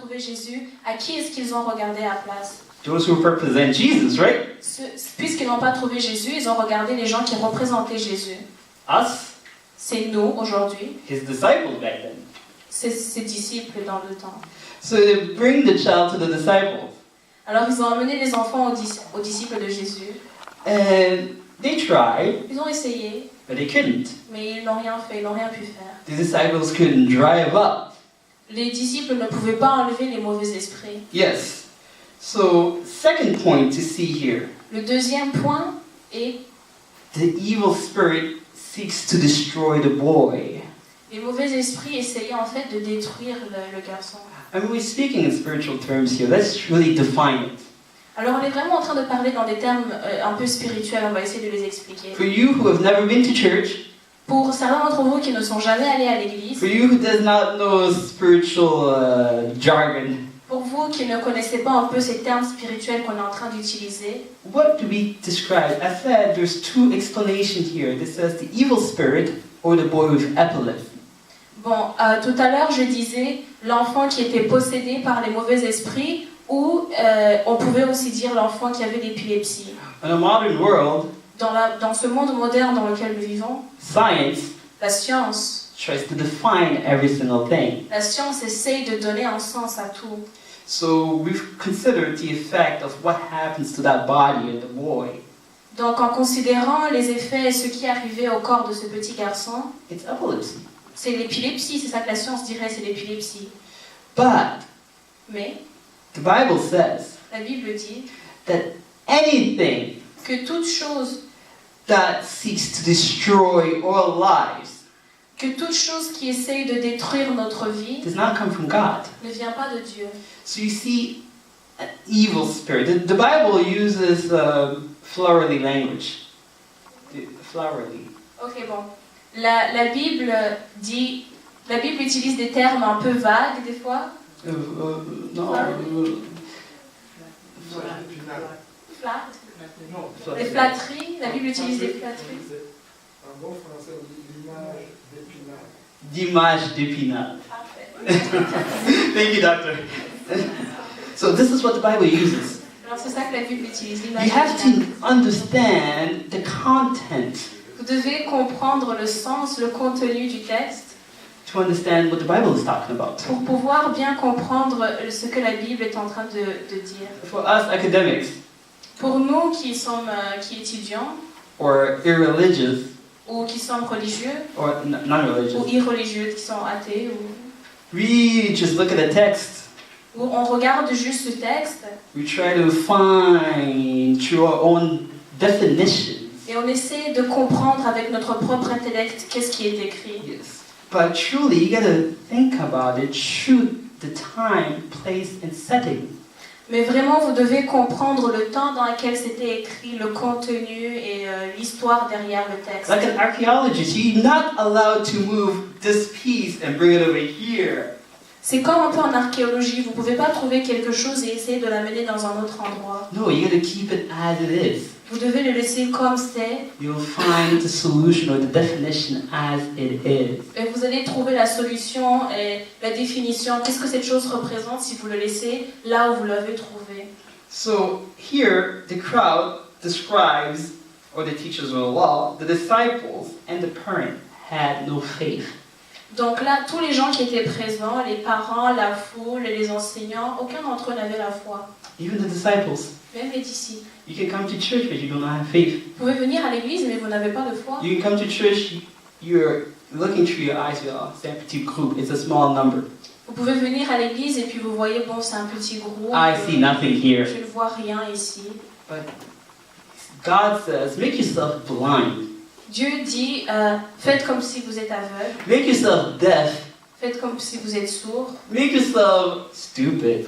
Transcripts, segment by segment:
trouvé Jésus, à qui est-ce qu'ils ont regardé à la place? Those who represent Jesus, right? Puisqu'ils n'ont pas trouvé Jésus, ils ont regardé les gens qui représentaient Jésus. Us, C'est nous aujourd'hui, his disciples back then. c'est ses disciples dans le temps. So they bring the child to the disciples. Alors ils ont amené les enfants aux disciples de Jésus. And they tried, Ils ont essayé, but they couldn't. mais ils n'ont rien fait, ils n'ont rien pu faire. The disciples couldn't drive up. Les disciples ne pouvaient pas enlever les mauvais esprits. Yes. So, second point to see here. Le deuxième point est The evil spirit seeks to destroy the boy. les mauvais esprits essayaient en fait de détruire le garçon. I mean, we're speaking in spiritual terms here. Let's really define it. Alors on est vraiment en train de parler dans des termes un peu spirituels, on va essayer de les expliquer. For you who have never been to church, Pour certains d'entre vous qui ne sont jamais allés à l'église, for you who does not know spiritual jargon, pour vous qui ne connaissez pas un peu ces termes spirituels qu'on est en train d'utiliser, what do we describe? I said there's two explanations here. This says the evil spirit or the boy with epilepsy. bon, tout à l'heure je disais l'enfant qui était possédé par les mauvais esprits ou on pouvait aussi dire l'enfant qui avait l'épilepsie. In a modern world, Dans ce monde moderne dans lequel nous vivons, science la science tries to define every single thing. essaye de donner un sens à tout. So we've considered the effect of what happens to that body of the boy. Donc en considérant les effets et ce qui arrivait au corps de ce petit garçon, It's epilepsy. c'est l'épilepsie, c'est ça que la science dirait, c'est l'épilepsie. But Mais the Bible says la Bible dit that anything que toute chose, that seeks to destroy our lives qui essaye de détruire notre vie does not come from God. ne vient pas de Dieu. So you see, an evil spirit. The Bible uses flowery language. Flowery. Ok, bon. La Bible utilise des termes un peu vagues des fois. No. Flat. Les flatteries. La Bible utilise des flatteries. En bon français, on dit l'image d'épinard. D'image d'épinard. Parfait. Thank you, doctor. So this is what the Bible uses. Alors c'est ça que la Bible utilise, l'image You have d'épinard. to understand the content Vous devez comprendre le sens, le contenu du texte to understand what the Bible is talking about. pour pouvoir bien comprendre ce que la Bible est en train de dire. For us academics Pour nous qui étudions or irreligious ou qui sommes religieux or non-religious, ou irreligieux, qui sont athées, ou we just look at the text. où on regarde juste ce texte We try to find through our own definitions. et on essaie de comprendre avec notre propre intellect qu'est-ce qui est écrit. Yes. But truly, you gotta think about it through the time, place, and setting. Mais vraiment, vous devez comprendre le temps dans lequel c'était écrit, le contenu et l'histoire derrière le texte. Like an archaeologist, you're not allowed to move this piece and bring it over here. C'est comme un peu en archéologie, vous ne pouvez pas trouver quelque chose et essayer de l'amener dans un autre endroit. No, you gotta keep it as it is. Vous devez le laisser comme c'est You'll find the solution or the definition as it is. et vous allez trouver la solution et la définition. Qu'est-ce que cette chose représente si vous le laissez là où vous l'avez trouvé. So here, the crowd, the scribes, or the teachers of the law, the disciples, and the parent had no faith. Donc là, tous les gens qui étaient présents, les parents, la foule, les enseignants, aucun d'entre eux n'avait la foi. Even the disciples. Même les disciples. You can come to church, but you don't have faith. Vous pouvez venir à l'église, mais vous n'avez pas de foi. You can come to church, you're looking through your eyes, c'est un petit groupe, it's a small number. Vous pouvez venir à l'église et puis vous voyez, bon, c'est un petit groupe. I see nothing here. Je ne vois rien ici. But God says, make yourself blind. Dieu dit, faites comme si vous êtes aveugle, Make yourself deaf. faites comme si vous êtes sourd, Make yourself stupid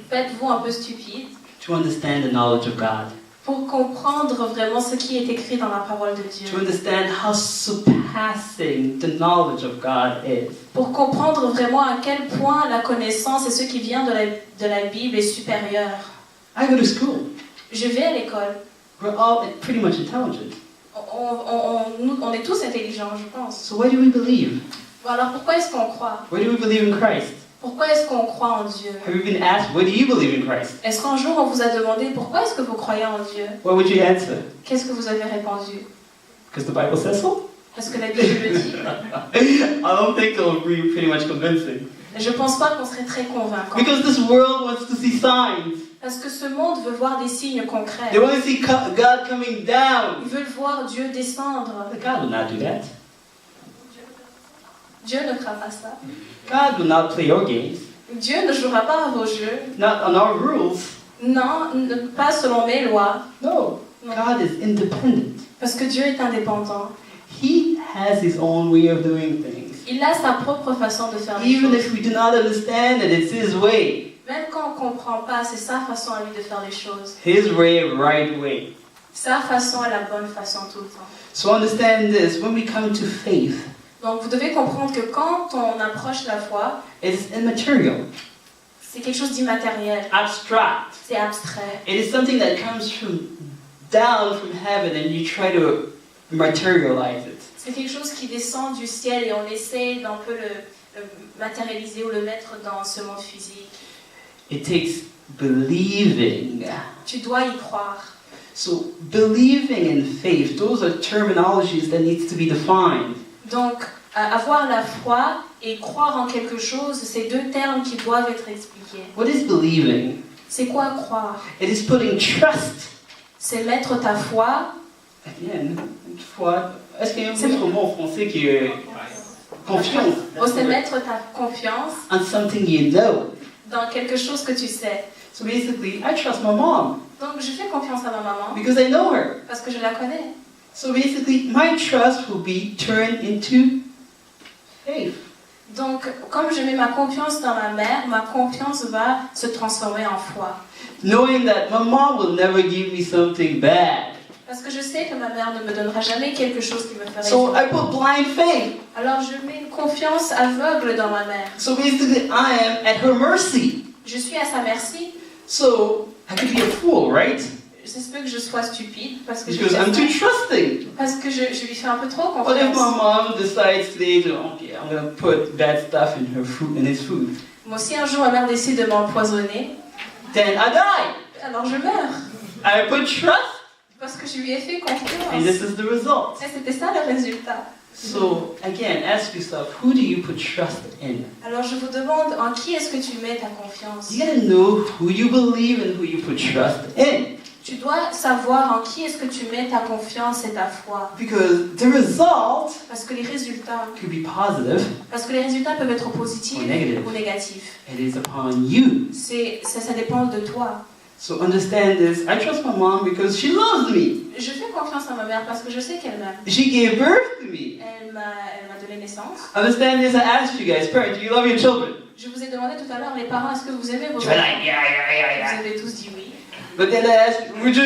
faites-vous un peu stupide to understand the knowledge of God. pour comprendre vraiment ce qui est écrit dans la parole de Dieu. To understand how surpassing the knowledge of God is. Pour comprendre vraiment à quel point la connaissance et ce qui vient de la Bible est supérieur. I go to school. Je vais à l'école. We're all pretty much intelligent. On est tous intelligents, je pense. So why do we believe? Bon, alors pourquoi est-ce qu'on croit? Why do we believe in Christ? Pourquoi est-ce qu'on croit en Dieu? Have you been asked, why do you believe in Christ? Est-ce qu'un jour on vous a demandé pourquoi est-ce que vous croyez en Dieu? What would you answer? Qu'est-ce que vous avez répondu? Because the Bible says so? Parce que la Bible le dit. I don't think it'll be pretty much convincing. Je pense pas qu'on serait très convaincant. Because this world wants to see signs. Parce que ce monde veut voir des signes concrets. They want to see God coming down. Ils veulent voir Dieu descendre. But God will not do that. Dieu ne fera pas ça. God will not play your games. Dieu ne jouera pas à vos jeux. Not on our rules. Non, pas selon mes lois. No. Non. God is independent. Parce que Dieu est indépendant. He has his own way of doing things. Il a sa propre façon de faire les Even choses. if we do not understand it, it's his way. Même quand on ne comprend pas, c'est sa façon à lui de faire les choses. His way, right way. Sa façon est la bonne façon tout le temps. So understand this, when we come to faith, Donc vous devez comprendre que quand on approche la foi, it's immaterial, c'est quelque chose d'immatériel. abstract. C'est abstrait. It is something that comes down from heaven and you try to materialize it. C'est quelque chose qui descend du ciel et on essaie d'un peu le matérialiser ou le mettre dans ce monde physique. It takes believing. Tu dois y croire. So believing and faith, those are terminologies that needs to be defined. Donc, avoir la foi et croire en quelque chose, c'est deux termes qui doivent être expliqués. What is believing? C'est quoi croire? It is putting trust. C'est mettre ta foi. Again, foi. Est-ce qu'il y a un autre mot en français qui est confiance? C'est mettre ta confiance On something you know. dans quelque chose que tu sais. So basically, I trust my mom Donc, je fais confiance à ma maman because I know her. parce que je la connais. So basically, my trust will be turned into faith. Donc, comme je mets ma confiance dans ma mère, ma confiance va se transformer en foi. Knowing that my mom will never give me something bad. Parce que je sais que ma mère ne me donnera jamais quelque chose qui me ferait So mal. I put blind faith. Alors, je mets une confiance aveugle dans ma mère. So basically, I am at her mercy. Je suis à sa merci. So I could be a fool, right? C'est ce que je sois stupide parce que, Because I'm too trusting. parce que je lui fais un peu trop What if my confiance. mom decides today to, okay, I'm gonna put bad stuff in her food, in his food? Moi aussi, un jour, ma mère décide de m'empoisonner. Then I die. Alors, je meurs. I put trust, Parce que je lui ai fait confiance. and this is the result. Et c'était ça le résultat. So again, ask yourself, who do you put trust in? Alors, je vous demande, en qui est-ce que tu mets ta confiance? You gotta know who you believe and who you put trust in. Tu dois savoir en qui est-ce que tu mets ta confiance et ta foi. Because the result Parce que les résultats, could be positive peuvent être positifs or negative. ou négatifs. It is upon you. Ça dépend de toi. So understand this. I trust my mom because she loves me. Je fais confiance à ma mère parce que je sais qu'elle m'aime. She gave birth to me. Elle m'a donné naissance. Understand this. I asked you guys, parents, do you love your children? Je vous ai demandé tout à l'heure, les parents, est-ce que vous aimez vos You were enfants? like, yeah. Vous avez tous dit oui. But then I asked, would you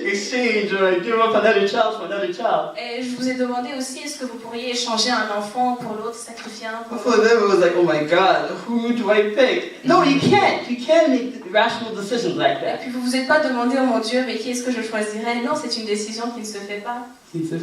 exchange or give up another child for another child? Et je vous ai demandé aussi, est-ce que vous pourriez échanger un enfant pour l'autre, sacrifier un pour For l'autre? them, it was like, oh my God, who do I pick? No, you can't. You can't make rational decisions like Et that. puis vous vous êtes pas demandé, oh mon Dieu, mais qui est-ce que je choisirais? Non, c'est une décision qui ne se fait pas. He said,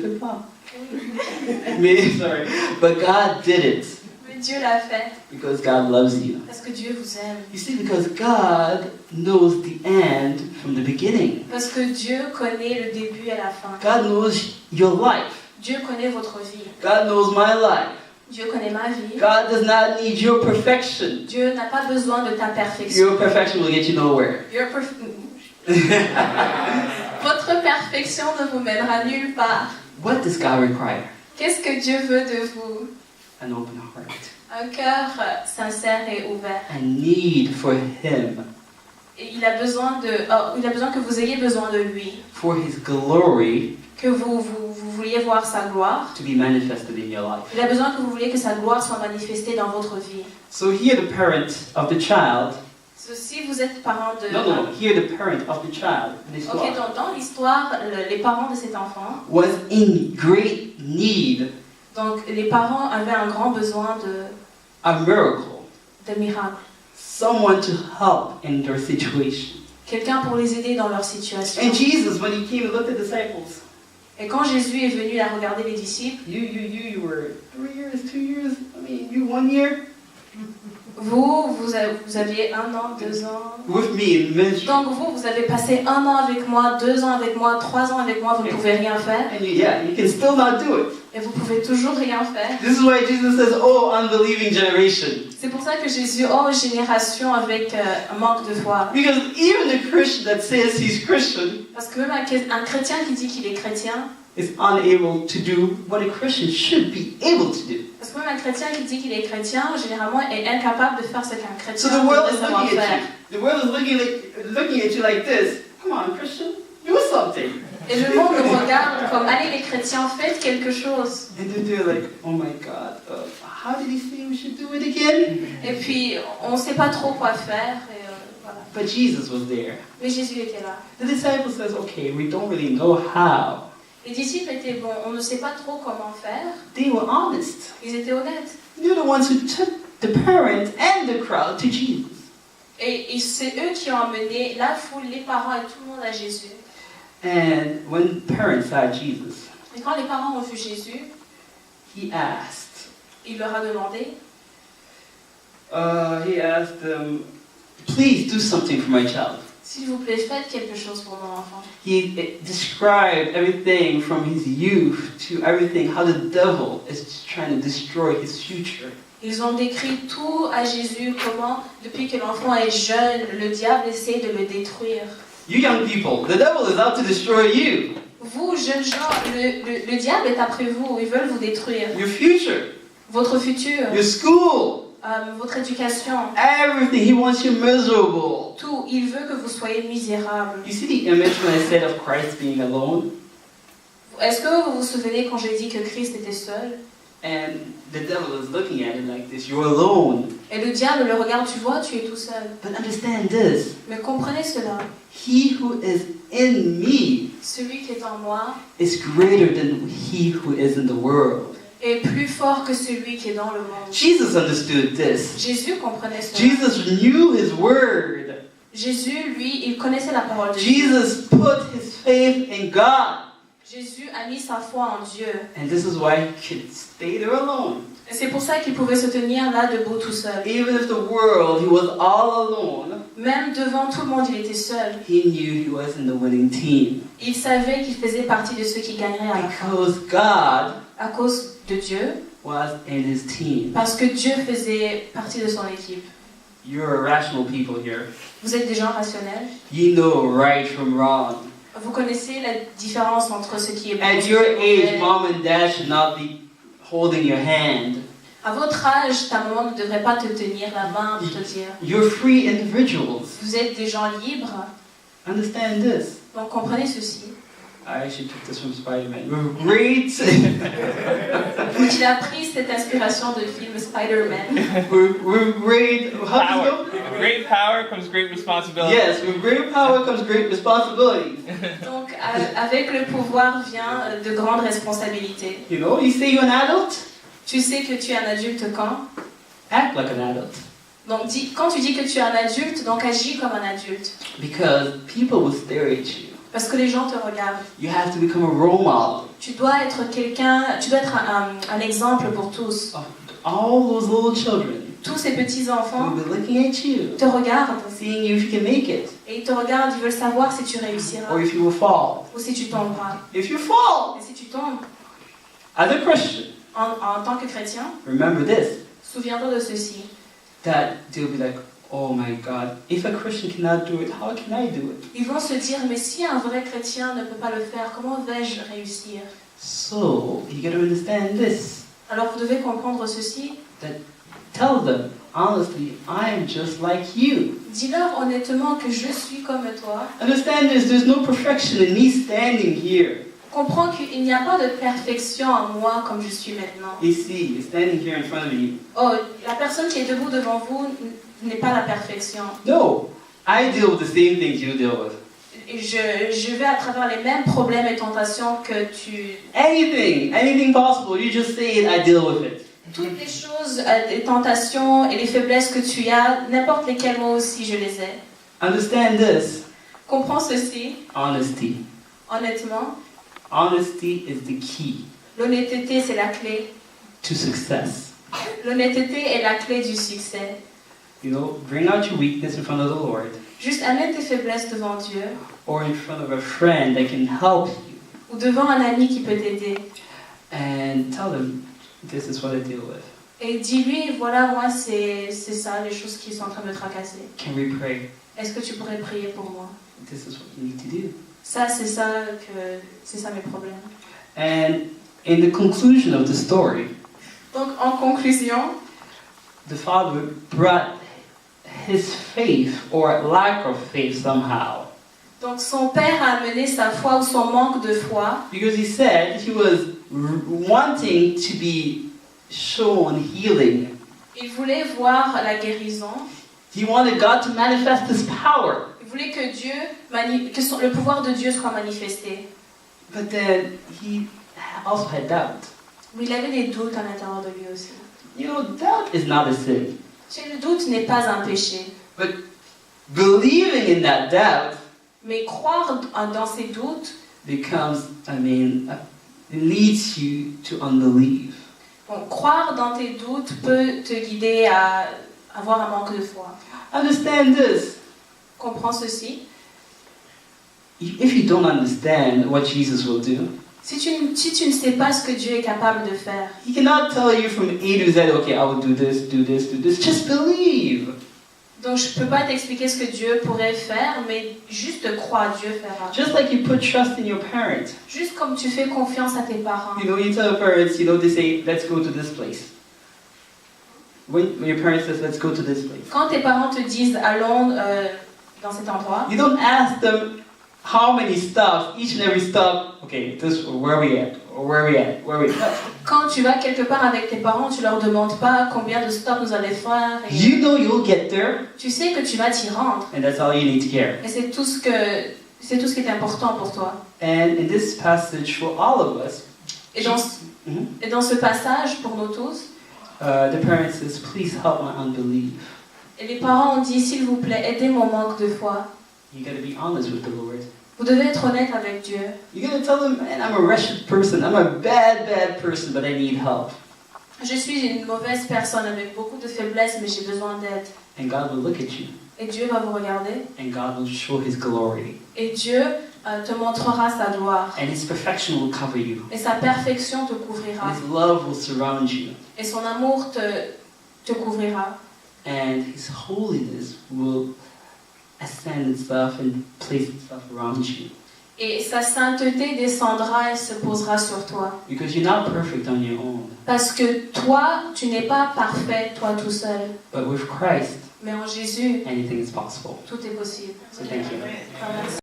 me, sorry. But God did it Mais Dieu l'a fait because God loves you. parce que Dieu vous aime. You see, because God knows the end from the beginning. Parce que Dieu connaît le début et la fin. God knows your life. Dieu connaît votre vie. God knows my life. Dieu connaît ma vie. God does not need your perfection. Dieu n'a pas besoin de ta perfection. Your perfection will get you nowhere. Votre perfection ne vous mènera nulle part. What does God require? Qu'est-ce que Dieu veut de vous? An open heart. Un cœur sincère et ouvert. A need for Him, Et il a besoin que vous ayez besoin de lui, for His glory que vous vouliez voir sa gloire. to be manifested in your life. Il a besoin que vous vouliez que sa gloire soit manifestée dans votre vie. So here the parent of the child, Si vous êtes parent de... no, here the parent of the child in this Ok, law dans l'histoire, les parents de cet enfant, was in great need donc les parents avaient un grand besoin a miracle, de miracle. someone to help in their situation. Quelqu'un pour les aider dans leur situation. And Jesus, when He came and looked at the disciples, Et quand Jésus est venu à regarder les disciples, you were 3 years, 2 years, I mean, you 1 year. Vous aviez 1 an, 2 ans. with me in ministry. Donc vous avez passé 1 an avec moi, 2 ans avec moi, 3 ans avec moi, vous ne pouvez rien faire. And you can still not do it. Et vous pouvez toujours rien faire. This is why Jesus says, oh, unbelieving generation. C'est pour ça que Jésus, oh génération avec un manque de foi. Because even the Christian that says he's Christian Parce que même un chrétien qui dit qu'il est chrétien, is unable to do what a Christian should be able to do. parce que même un chrétien qui dit qu'il est chrétien, généralement est incapable de faire ce qu'un So chrétien the world devrait is savoir looking faire. at you. The world is looking at you like this. Come on, Christian, do something. Et le monde nous regarde comme, allez les chrétiens, faites quelque chose. And then they're like, oh my God, how did he say we should do it again? Et puis, on ne sait pas trop quoi faire. Et, voilà. But Jesus was there. Mais Jésus était là. The disciple says, okay, we don't really know how. Les disciples étaient bons, on ne sait pas trop comment faire. They were honest. Ils étaient honnêtes. They're the ones who took the parents and the crowd to Jesus. Et c'est eux qui ont amené la foule, les parents et tout le monde à Jésus. And when parents saw Jesus, Et quand les parents ont vu Jésus, he asked il leur a demandé, them, please do something for my child. s'il vous plaît, faites quelque chose pour mon enfant. He described everything from his youth to everything, how the devil is trying to destroy his future. Ils ont décrit tout à Jésus, comment, depuis que l'enfant est jeune, le diable essaie de le détruire. You young people, the devil is out to destroy you, Vous, jeunes gens, le diable est après vous, ils veulent vous détruire. your future, Votre futur, your school, votre éducation, everything. He wants you miserable. tout. Il veut que vous soyez misérable. You see the image when I said of Christ being alone? Est-ce que vous vous souvenez quand j'ai dit que Christ était seul? And the devil is looking at him like this, you're alone. Et le diable le regarde, tu vois, tu es tout seul. But understand this, Mais comprenez cela. he who is in me Celui qui est en moi is greater than he who is in the world. est plus fort que celui qui est dans le monde. Jesus understood this. Jésus comprenait cela. Jesus knew his word. Jésus, lui, il connaissait la parole de Dieu. Jesus put his faith in God. Jésus a mis sa foi en Dieu. And this is why he could stay there alone. Et c'est pour ça qu'il pouvait se tenir là debout tout seul. Even if the world, he was all alone, Même devant tout le monde, il était seul. he knew he was in the winning team. Il savait qu'il faisait partie de ceux qui gagneraient à la fin. Because God À cause de Dieu, was in his team. parce que Dieu faisait partie de son équipe. You're rational people here. Vous êtes des gens rationnels. You know right from wrong. Vous connaissez la différence entre ce qui est bon et At ce qui your est mauvais. age, mom and dad should not be holding your hand. À votre âge, ta maman ne devrait pas te tenir la main pour te dire. You're free individuals. Vous êtes des gens libres. Understand this. Donc comprenez ceci. I actually took this from Spider-Man. We're great. Donc il a pris cette inspiration de film Spider-Man. we're great. How does it go? With great power comes great responsibility. Yes, with great power comes great responsibility. Donc avec le pouvoir vient de grandes responsabilités. You know, you say you're an adult, Tu sais que tu es un adulte quand? act like an adult. Donc quand tu dis que tu es un adulte, donc agis comme un adulte. Because people will stare at you. Parce que les gens te regardent. You have to become a role model. Tu dois être quelqu'un, tu dois être un exemple pour tous. Of all those little children Tous ces petits who enfants will be looking at you, te regardent. seeing you if you can make it, Et ils te regardent, ils veulent savoir si tu réussiras or if you will fall. ou si tu tomberas. If you fall, Et si tu tombes, as a Christian, en tant que chrétien, remember this, souviens-toi de ceci. that they'll be like, oh my God, if a Christian cannot do it, how can I do it? Ils vont se dire, mais si un vrai chrétien ne peut pas le faire, comment vais-je réussir? So, you got to understand this. Alors vous devez comprendre ceci. Tell them, honestly, I am just like you. Dis-leur honnêtement que je suis comme toi. Understand this, there's no perfection in me standing here. Comprends qu'il n'y a pas de perfection en moi comme je suis maintenant. You see, you're standing here in front of you. Oh, la personne qui est debout devant vous n'est pas la perfection. No, I deal with the same things you deal with. Je vais à travers les mêmes problèmes et tentations que tu... Anything possible, you just say it, I deal with it. Toutes les choses, les tentations et les faiblesses que tu as, n'importe lesquelles moi aussi je les ai. Understand this, Comprends ceci, honesty. honnêtement. Honesty is the key L'honnêteté, c'est la clé. to success. L'honnêteté est la clé du succès. bring out your weakness in front of the Lord, Juste amène tes faiblesses devant Dieu or in front of a friend that can help you, ou devant un ami qui peut t'aider. and tell them, this is what I deal with. Et dis-lui, voilà, moi, c'est ça, les choses qui sont en train de me tracasser. Can we pray? Est-ce que tu pourrais prier pour moi? This is what you need to do. Ça, c'est ça mes problèmes. And in the conclusion of the story, Donc, en conclusion, the father brought his faith, or lack of faith somehow, donc son père a amené sa foi ou son manque de foi, because he said he was wanting to be shown healing. il voulait voir la guérison, He wanted God to manifest His power. il voulait que le pouvoir de Dieu soit manifesté. But then he also had doubt. Mais il avait des doutes à l'intérieur de lui aussi. Doubt is not a sin. Tu sais, le doute n'est pas un péché, But believing in that doubt mais croire dans ces doutes, becomes, leads you to unbelief. bon, croire dans tes doutes peut te guider à avoir un manque de foi. Understand this. Comprends ceci. If you don't understand what Jesus will do, Si tu ne sais pas ce que Dieu est capable de faire, He cannot tell you from A to Z, okay, I will do this, do this, do this. Just believe. donc je ne peux pas t'expliquer ce que Dieu pourrait faire, mais juste crois, Dieu fera. Just like you put trust in your parents. Juste comme tu fais confiance à tes parents. You tell your parents, they say, let's go to this place. When your parents says, let's go to this place. Quand tes parents te disent allons dans cet endroit, You don't ask them how many stops, each and every stop, okay, where are we at? Or where are we at? Where are we at? quand tu vas quelque part avec tes parents, tu leur demandes pas combien de stops nous allons faire. Et You know you'll get there, tu sais que tu vas t'y rendre. and that's all you need to care. Et c'est tout ce qui est important pour toi. And in this passage, for all of us, Et dans, Mhm. et dans ce passage, pour nous tous, the parent says, please help my unbelief. et les parents ont dit, s'il vous plaît, aidez mon manque de foi. You gotta be honest with the Lord. Vous devez être honnête avec Dieu. You gotta tell him, man, I'm a wretched person. I'm a bad person, but I need help. Je suis une mauvaise personne avec beaucoup de faiblesses, mais j'ai besoin d'aide. And God will look at you, Et Dieu va vous regarder. and God will show His glory. Et Dieu te montrera sa gloire. And His perfection will cover you. Et sa perfection te couvrira. His love will surround you. Et son amour te couvrira. And His holiness will ascend itself and place itself around you. Et sa sainteté descendra et se posera sur toi. Because you're not perfect on your own. Parce que toi, tu n'es pas parfait, toi tout seul. But with Christ, Mais en Jésus, anything is possible. tout est possible. So thank you. Merci.